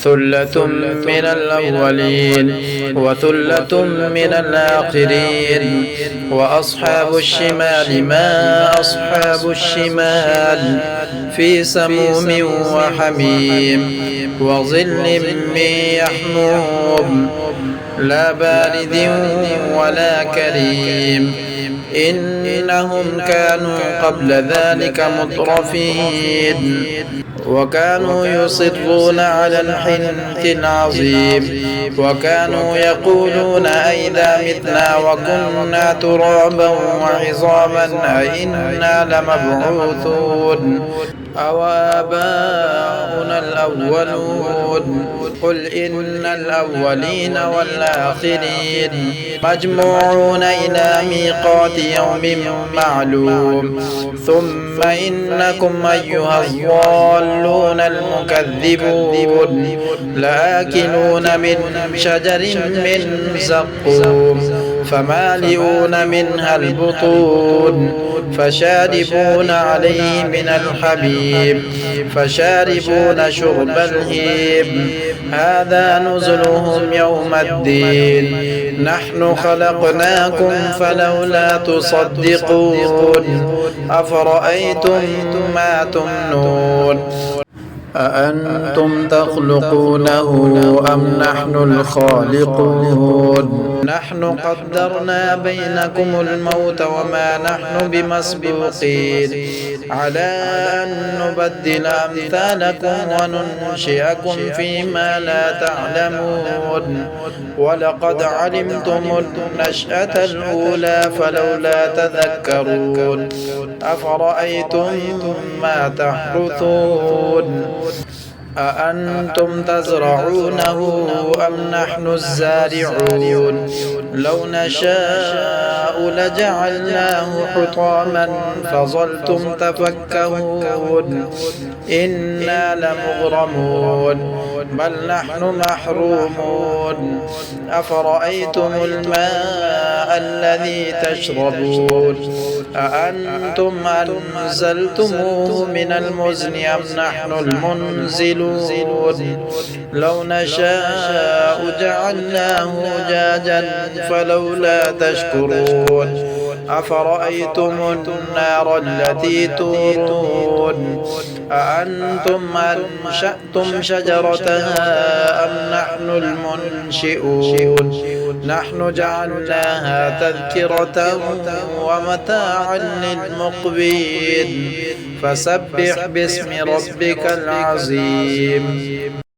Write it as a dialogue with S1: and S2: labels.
S1: ثلة من الأولين وثلة من الآخرين. وأصحاب الشمال ما أصحاب الشمال في سموم وحميم وظل من يحموم لا بارد ولا كريم. إنهم كانوا قبل ذلك مترفين وكانوا يصرون على الحنث العظيم وكانوا يقولون أئذا متنا وكنا ترابا وعظاما أئنا لمبعوثون أو آباؤنا الأولون. قل إن الأولين والآخرين مجموعون إلى ميقات يوم معلوم. ثم إنكم أيها الضالون المكذبون لآكلون من شجر من زقوم فمالئون منها البطون فشاربون عليه من الحميم فشاربون شرب الهيم. هذا نزلهم يوم الدين. نحن خلقناكم فلولا تصدقون. أفرأيتم ما تمنون أأنتم تخلقونه أم نحن الخالقون؟ نحن قدرنا بينكم الموت وما نحن بمسبوقين على أن نبدل أمثالكم وننشئكم فيما لا تعلمون. ولقد علمتم النشأة الأولى فلولا تذكرون. أفرأيتم ما تحرثون أأنتم تزرعونه أم نحن الزارعون؟ لو نشاء لجعلناه حطاما فظلتم تفكهون. إنا لمغرمون بل نحن محرومون. أفرأيتم الماء الذي تشربون أأنتم أنزلتموه من المزن أم نحن المنزلون؟ لو نشاء جعلناه أجاجا فلولا تشكرون. أفرأيتم النار التي تورون أأنتم أنشأتم شجرتها أم نحن المنشئون؟ نحن جعلناها تذكرة ومتاعا للمقوين. فسبح باسم ربك العظيم.